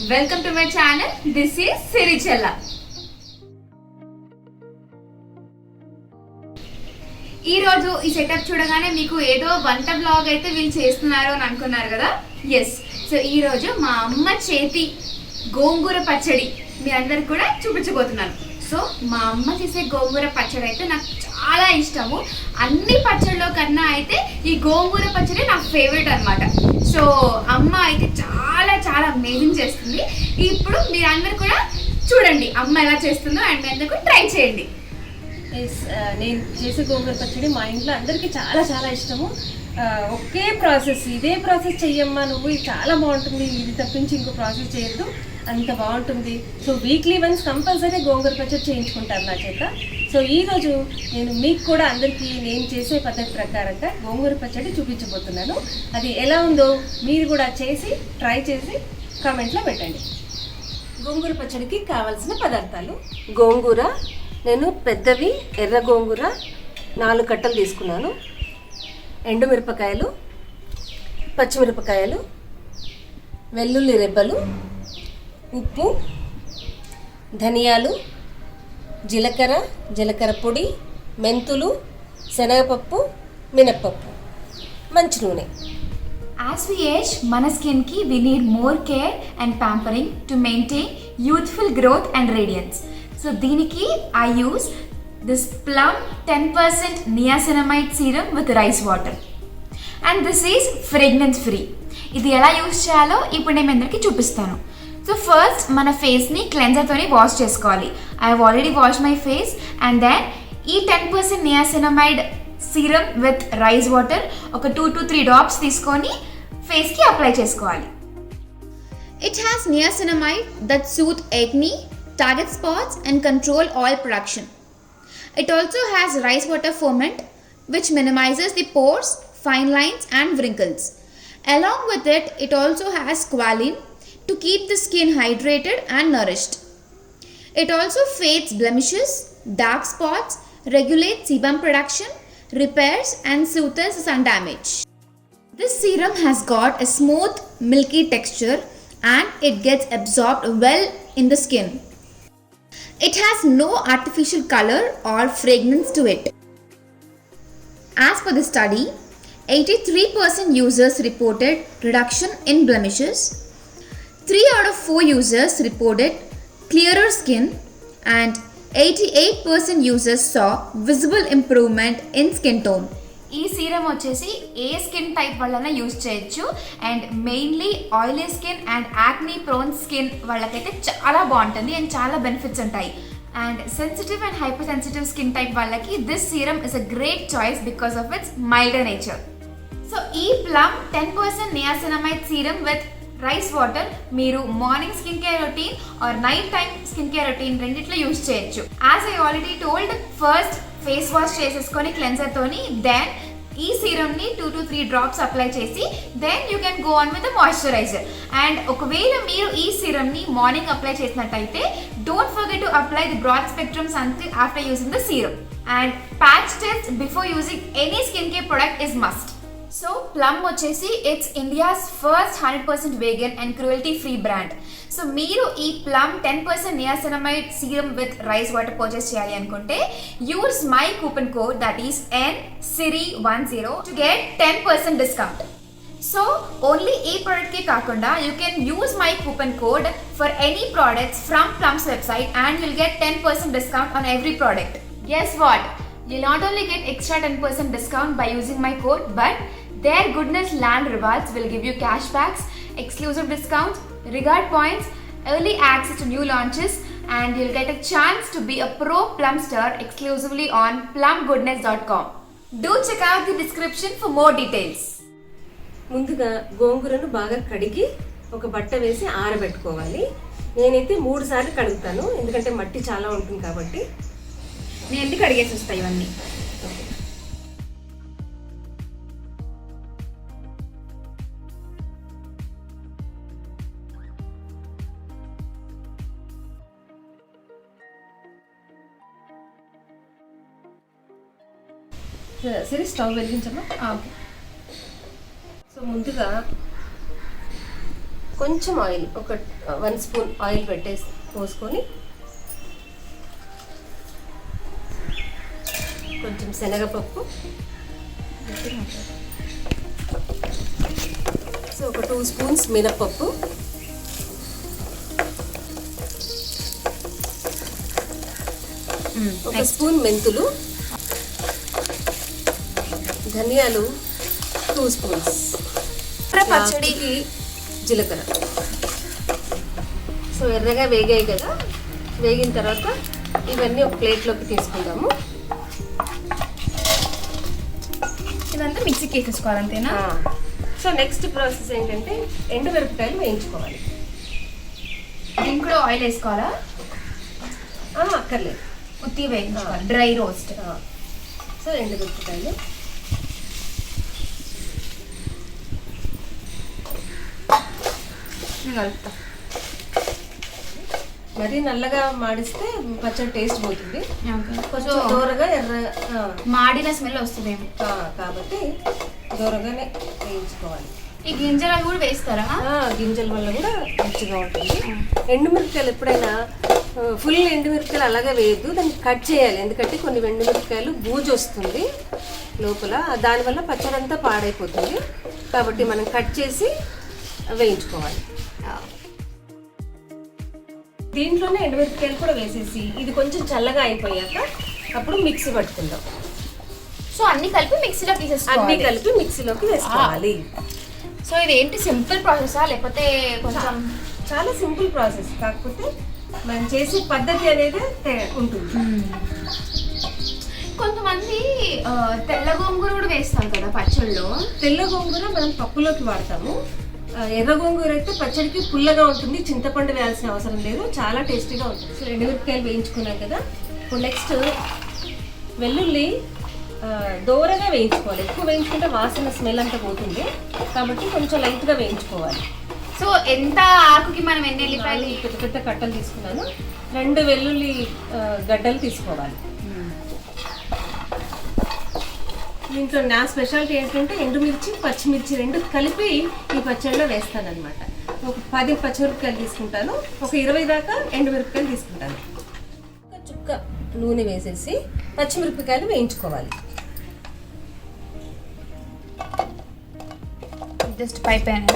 Welcome to my channel. This is Sirichella. ఈ రోజు ఈ సెటప్ చూడగానే మీకు ఏదో వంట బ్లాగ్ అయితే వీళ్ళు చేస్తున్నారు అని అనుకున్నారు కదా. ఎస్, సో ఈ రోజు మా అమ్మ చేతి గోంగూర పచ్చడి మీ అందరికి కూడా చూపించబోతున్నాను. సో మా అమ్మ చేసే గోంగూర పచ్చడి అయితే నాకు చాలా ఇష్టము. అన్ని పచ్చడిలో కన్నా అయితే ఈ గోంగూర పచ్చడి నా ఫేవరెట్ అనమాట. సో అమ్మ అయితే చాలా చాలా అమేజింగ్ చేస్తుంది. ఇప్పుడు మీరందరూ కూడా చూడండి అమ్మ ఎలా చేస్తుందో అండ్ మీ అందరూ ట్రై చేయండి. నేను చేసే గోంగూర పచ్చడి మా ఇంట్లో అందరికీ చాలా చాలా ఇష్టము. ఒకే ప్రాసెస్, ఇదే ప్రాసెస్ చెయ్యమ్మా నువ్వు, ఇది చాలా బాగుంటుంది, ఇది తప్పించి ఇంకో ప్రాసెస్ చేయొద్దు, అంత బాగుంటుంది. సో వీక్లీ వన్స్ కంపల్సరీ గోంగూర పచ్చడి చేయించుకుంటాను నా చేత. సో ఈరోజు నేను మీకు కూడా అందరికీ నేను చేసే పద్ధతి ప్రకారంగా గోంగూర పచ్చడి చూపించబోతున్నాను. అది ఎలా ఉందో మీరు కూడా చేసి ట్రై చేసి కామెంట్లో పెట్టండి. గోంగూర పచ్చడికి కావాల్సిన పదార్థాలు: గోంగూర, నేను పెద్దవి ఎర్ర గోంగూర 4 కట్టలు తీసుకున్నాను, ఎండుమిరపకాయలు, పచ్చిమిరపకాయలు, వెల్లుల్లి రెబ్బలు, ఉప్పు, ధనియాలు, జీలకర్ర పొడి, మెంతులు, శనగపప్పు, మినప్పప్పు, మంచి నూనె. As we age, మన స్కిన్కి we need more care and pampering to maintain youthful growth and radiance. So దీనికి I use this Plum 10% niacinamide serum with rice water. And this is fragrance free. ఇది ఎలా యూజ్ చేయాలో ఇప్పుడు నేను అందరికీ చూపిస్తాను. సో ఫస్ట్ మన ఫేస్ని క్లెన్జర్తోని వాష్ చేసుకోవాలి. I have already wash my face and then ఈ 10% niacinamide serum with rice water ఒక 2 to 3 డ్రాప్స్ తీసుకొని ఫేస్కి అప్లై చేసుకోవాలి. It has niacinamide that soothe acne, target spots and control oil production. It also has rice water ferment which minimizes the pores, fine lines and wrinkles. Along with it, it also has squalene to keep the skin hydrated and nourished. It also fades blemishes, dark spots, regulates sebum production, repairs and soothes sun damage. This serum has got a smooth, milky texture and it gets absorbed well in the skin. It has no artificial color or fragrance to it. As per the study, 83% users reported reduction in blemishes, 3 out of 4 users reported clearer skin, and 88% users saw visible improvement in skin tone. ఈ serum వచ్చేసి ఏ skin type వల్లైనా use చేయొచ్చు and mainly oily skin and acne prone skin వాళ్ళకైతే చాలా బాగుంటుంది and చాలా benefits ఉంటాయి. And sensitive and hyper sensitive skin type వాళ్ళకి this serum is a great choice because of its milder nature. So ఈ Plum 10% niacinamide serum with rice water మీరు morning skin care routine or night time skin care routine రెండిట్లో use చేయొచ్చు. As I already told, first face wash చేసేసుకొని క్లెన్జర్తోని then ఈ సీరమ్ని 2 to 3 drops apply చేసి then you can go on with the moisturiser. And ఒకవేళ మీరు ఈ సీరమ్ని మార్నింగ్ అప్లై చేసినట్టయితే don't forget to apply the broad spectrum sunscreen after using the serum. And patch test before using any skin care product is must. So Plum వచ్చేసి it's India's first 100% vegan and cruelty free brand. So మీరు ఈ Plum 10% niacinamide serum with rice water purchase చేయాలి అనుకుంటే use my coupon code that is NSIRI10 to get 10% discount. So only ఈ ప్రోడక్ట్కి కాకుండా you can use my coupon code for any products from plums website and will get 10% discount on every product. Guess what? You'll not only get extra 10% discount by using my code, but their Goodness Land Rewards will give you cashbacks, exclusive discounts, regard points, early access to new launches, and you'll get a chance to be a pro Plum star exclusively on plumgoodness.com. Do check out the description for more details. ముందుగా గోంగూరను బాగా కడిగి ఒక బట్ట వేసి ఆరబెట్టుకోవాలి. నేనైతే 3 సార్లు కడుగుతాను ఎందుకంటే మట్టి చాలా ఉంటుంది కాబట్టి. నేను ఎందుకు అడిగేసి వస్తాయి ఇవన్నీ. సరే, స్టవ్ వెలిగించమ్మా. ఓకే. సో ముందుగా కొంచెం ఆయిల్, ఒక 1 స్పూన్ ఆయిల్ పోసుకొని కొంచెం శనగపప్పు, సో ఒక 2 స్పూన్స్ మినప్పప్పు, ఒక స్పూన్ మెంతులు, ధనియాలు 2 స్పూన్స్, పచ్చడికి జీలకర్ర. సో ఎర్రగా వేగాయి కదా, వేగిన తర్వాత ఇవన్నీ ఒక ప్లేట్లోకి తీసుకుందాము. ఇదంతా మిక్సీకి వేసేసుకోవాలి అంతేనా? సో నెక్స్ట్ ప్రాసెస్ ఏంటంటే ఎండుమిరపకాయలు వేయించుకోవాలి. దీనికి కూడా ఆయిల్ వేసుకోవాలా? అక్కర్లేదు, ఉత్తి వేయించుకోవాలి, డ్రై రోస్ట్. సో ఎండుమిరపకాయలు కలుపుతా. మరీ నల్లగా మాడిస్తే పచ్చడి టేస్ట్ పోతుంది. కొంచెం సో దూరగా ఎర్ర మాడిన స్మెల్ వస్తుందేమో కాబట్టి దూరగానే వేయించుకోవాలి. ఈ గింజలు అవి కూడా వేస్తారా? గింజల వల్ల కూడా రుచిగా ఉంటుంది. ఎండుమిరపకాయలు ఎప్పుడైనా ఫుల్ ఎండుమిరపకాయలు అలాగే వేయద్దు, దాన్ని కట్ చేయాలి. ఎందుకంటే కొన్ని ఎండుమిరపకాయలు బూజు వస్తుంది లోపల, దానివల్ల పచ్చడి అంతా పాడైపోతుంది. కాబట్టి మనం కట్ చేసి వేయించుకోవాలి. దీంట్లోనే ఎండుమిరపకాయలు కూడా వేసేసి ఇది కొంచెం చల్లగా అయిపోయాక అప్పుడు మిక్సీ పట్టుకుందాం. సో అన్ని కలిపి మిక్సీలో తీసేసుకోవాలి. అన్ని కలిపి మిక్సీలోకి వేసుకోవాలి. సో ఇది ఏంటి సింపుల్ ప్రాసెసా లేకపోతే కొంచెం? చాలా సింపుల్ ప్రాసెస్, కాకపోతే మనం చేసే పద్ధతి అనేది ఉంటుంది. కొంతమంది తెల్ల గోంగూర కూడా వేస్తారు కదా పచ్చళ్ళలో. తెల్ల గోంగూర మనం పప్పులోకి వాడతాము. ఎర్ర గోంగూర అయితే పచ్చడికి పుల్లగా ఉంటుంది, చింతపండు వేయాల్సిన అవసరం లేదు, చాలా టేస్టీగా ఉంటుంది. సో ఎండుమిరపకాయలు వేయించుకున్నాం కదా, ఇప్పుడు నెక్స్ట్ వెల్లుల్లి దోరగా వేయించుకోవాలి. ఎక్కువ వేయించుకుంటే వాసన స్మెల్ అంతా పోతుంది, కాబట్టి కొంచెం లైట్గా వేయించుకోవాలి. సో ఎంత ఆకుకి మనం ఎన్ని ఎల్లిపాయలు? పెద్ద పెద్ద కట్టలు తీసుకున్నాను, 2 వెల్లుల్లి గడ్డలు తీసుకోవాలి. దీంట్లో నా స్పెషాలిటీ ఏంటంటే ఎండుమిర్చి పచ్చిమిర్చి 2 కలిపి ఈ పచ్చడిలో వేస్తానన్నమాట. ఒక 10 పచ్చిమిరపకాయలు తీసుకుంటాను, ఒక 20 దాకా ఎండుమిరపకాయలు తీసుకుంటాను. ఒక చుక్క నూనె వేసేసి పచ్చిమిరపకాయలు వేయించుకోవాలి. జస్ట్ పై పైన.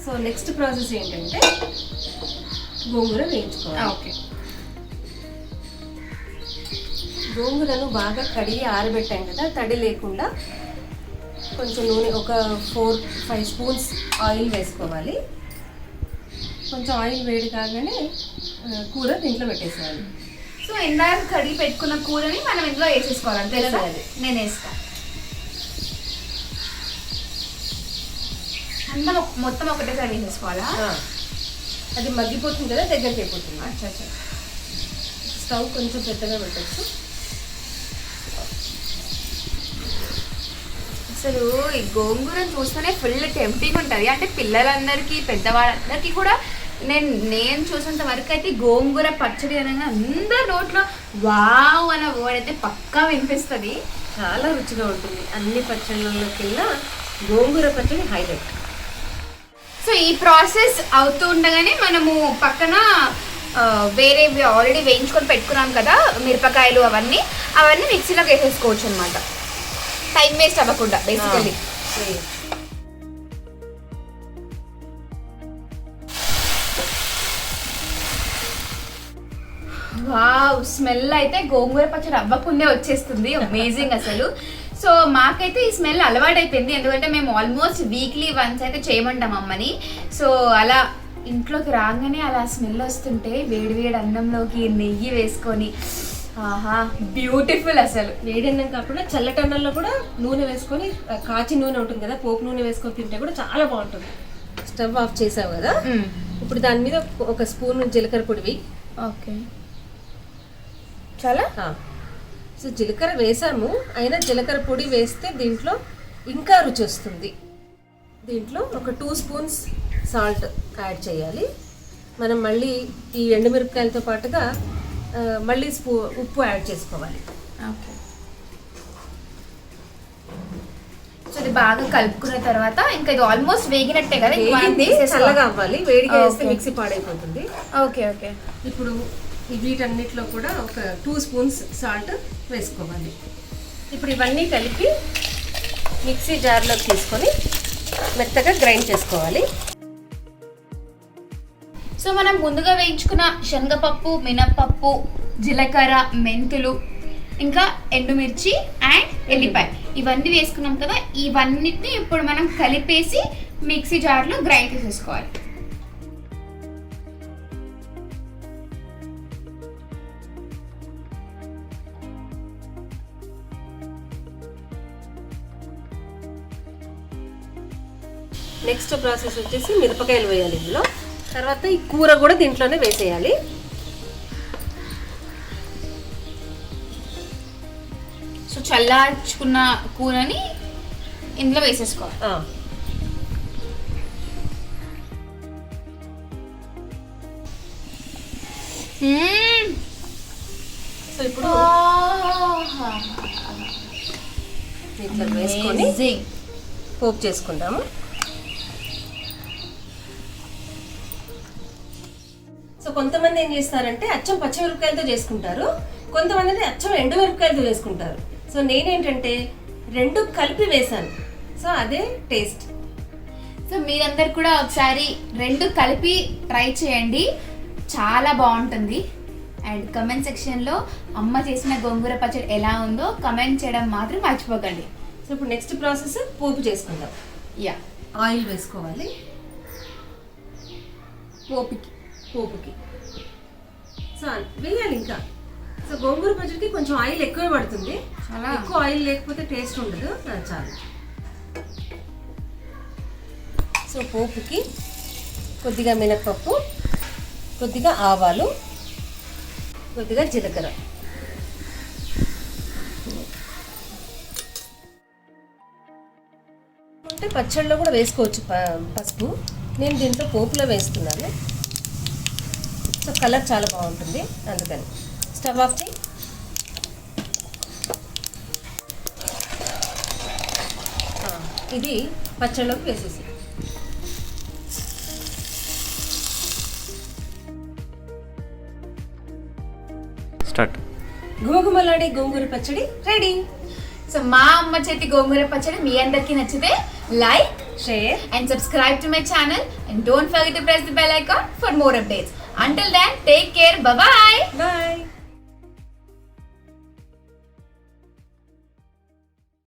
సో నెక్స్ట్ ప్రాసెస్ ఏంటంటే గోంగూర వేయించుకోవాలి. ఓకే. గోంగూరను బాగా కడిగి ఆరబెట్టాం కదా, తడి లేకుండా కొంచెం నూనె, ఒక 4-5 స్పూన్స్ ఆయిల్ వేసుకోవాలి. కొంచెం ఆయిల్ వేడి కాగానే కూర దీంట్లో పెట్టేసేయాలి. సో ఇందాక కడిగి పెట్టుకున్న కూరని మనం ఇందులో వేసేసుకోవాలి అంతే కదా? నేను వేస్తాను. అంతా మొత్తం ఒకటేసారి వేసేసుకోవాలా? అది మగ్గిపోతుంది కదా, దగ్గరికి అయిపోతుంది. అచ్చా. స్టవ్ కొంచెం పెద్దగా పెట్టచ్చు. అసలు ఈ గోంగూరను చూస్తేనే ఫుల్ టెంప్టింగ్ ఉంటుంది. అంటే పిల్లలందరికీ పెద్దవాళ్ళందరికీ కూడా నేను చూసినంత వరకు అయితే గోంగూర పచ్చడి అనగా అందరి నోట్లో వావ్ అన్న వర్డ్ అయితే పక్కా వినిపిస్తుంది. చాలా రుచిగా ఉంటుంది. అన్ని పచ్చళ్ళలోకెల్లా గోంగూర పచ్చడి హైలైట్. సో ఈ ప్రాసెస్ అవుతూ ఉండగానే మనము పక్కన వేరే ఆల్రెడీ వేయించుకొని పెట్టుకున్నాం కదా మిరపకాయలు, అవన్నీ మిక్సీలోకి వేసేసుకోవచ్చు అనమాట, టైం వేస్ట్ అవ్వకుండా బేసికలీ. వావ్, స్మెల్ అయితే గోంగూర పచ్చడి అవ్వకుండే వచ్చేస్తుంది. అమేజింగ్ అసలు. సో మాకైతే ఈ స్మెల్ అలవాటైపోయింది, ఎందుకంటే మేము ఆల్మోస్ట్ వీక్లీ వన్స్ అయితే చేయమంటాం అమ్మని. సో అలా ఇంట్లోకి రాగానే అలా స్మెల్ వస్తుంటే వేడి అన్నంలోకి నెయ్యి వేసుకొని, ఆహా బ్యూటిఫుల్. అసలు వేడి అన్నం కాకుండా చల్లటి అన్నంలో కూడా నూనె వేసుకొని, కాచి నూనె ఉంటుంది కదా, పోపు నూనె వేసుకొని తింటే కూడా చాలా బాగుంటుంది. స్టవ్ ఆఫ్ చేసావు కదా, ఇప్పుడు దాని మీద ఒక స్పూన్ జీలకర్ర పొడి వేయి. ఓకే, చాలా. సో జీలకర్ర వేసాము, అయినా జీలకర్ర పొడి వేస్తే దీంట్లో ఇంకా రుచి వస్తుంది. దీంట్లో ఒక 2 స్పూన్స్ సాల్ట్ యాడ్ చేయాలి. మనం మళ్ళీ ఈ ఎండుమిరపకాయలతో పాటుగా మళ్ళీ ఉప్పు యాడ్ చేసుకోవాలి. ఓకే. సో ఇది బాగా కలుపుకున్న తర్వాత ఇంకా ఇది ఆల్మోస్ట్ వేగినట్టే కదా, ఇంక మనం వేగింది, తీసేసుకోవాలి. చల్లగా అవ్వాలి, వేడిగా వేస్తే Okay. మిక్సీ పాడైపోతుంది. Okay okay. ఇప్పుడు వీటన్నిటిలో కూడా ఒక 2 స్పూన్స్ సాల్ట్ వేసుకోవాలి. ఇప్పుడు ఇవన్నీ కలిపి మిక్సీ జార్లోకి తీసుకొని మెత్తగా గ్రైండ్ చేసుకోవాలి. సో మనం ముందుగా వేయించుకున్న శనగపప్పు, మినప్పప్పు, జీలకర్ర, మెంతులు, ఇంకా ఎండుమిర్చి అండ్ ఎల్లిపాయ ఇవన్నీ వేసుకున్నాం కదా, ఇవన్నిటిని ఇప్పుడు మనం కలిపేసి మిక్సీ జార్లో గ్రైండ్ చేసేసుకోవాలి. నెక్స్ట్ ప్రాసెస్ వచ్చేసి మిరపకాయలు వేయాలి ఇందులో. తర్వాత ఈ కూర కూడా దీంట్లోనే వేసేయాలి. సో చల్లార్చుకున్న కూరని ఇందులో వేసేసుకోవాలి. సో ఇప్పుడు దీంట్లో వేసుకొని పోపు చేసుకుందాము. సో కొంతమంది ఏం చేస్తారంటే అచ్చం పచ్చిమిరపకాయలతో చేసుకుంటారు, కొంతమంది అచ్చం ఎండుమిరపకాయలతో చేసుకుంటారు. సో నేనేంటంటే 2 కలిపి వేసాను, సో అదే టేస్ట్. సో మీరందరు కూడా ఒకసారి 2 కలిపి ట్రై చేయండి, చాలా బాగుంటుంది. అండ్ కమెంట్ సెక్షన్లో అమ్మ చేసిన గోంగూర పచ్చడి ఎలా ఉందో కమెంట్ చేయడం మాత్రం మర్చిపోకండి. సో ఇప్పుడు నెక్స్ట్ ప్రాసెస్ పోపు చేసుకుందాం. యా, ఆయిల్ వేసుకోవాలి పోపుకి. సో వేయాలి ఇంకా. సో గోంగూర పచ్చడికి కొంచెం ఆయిల్ ఎక్కువ పడుతుంది, చాలా ఎక్కువ ఆయిల్ లేకపోతే టేస్ట్ ఉండదు, చాలు. సో పోపుకి కొద్దిగా మినప్పప్పు, కొద్దిగా ఆవాలు, కొద్దిగా జీలకర్ర. అంటే పచ్చడిలో కూడా వేసుకోవచ్చు పసుపు, నేను దీంట్లో పోపులో వేస్తున్నాను. సో కలర్ చాలా బాగుంటుంది, అందుకని. స్టవ్ ఆఫ్ చేయి. ఇది పచ్చడిలోకి వేసేసి స్టార్ట్. గుమగుమలాడే గోంగూర పచ్చడి రెడీ. సో మా అమ్మ చేతి గోంగూర పచ్చడి మీ అందరికీ నచ్చితే like, share and subscribe to my channel, and don't forget to press the bell icon for more updates. Until then, take care, bye bye. Bye.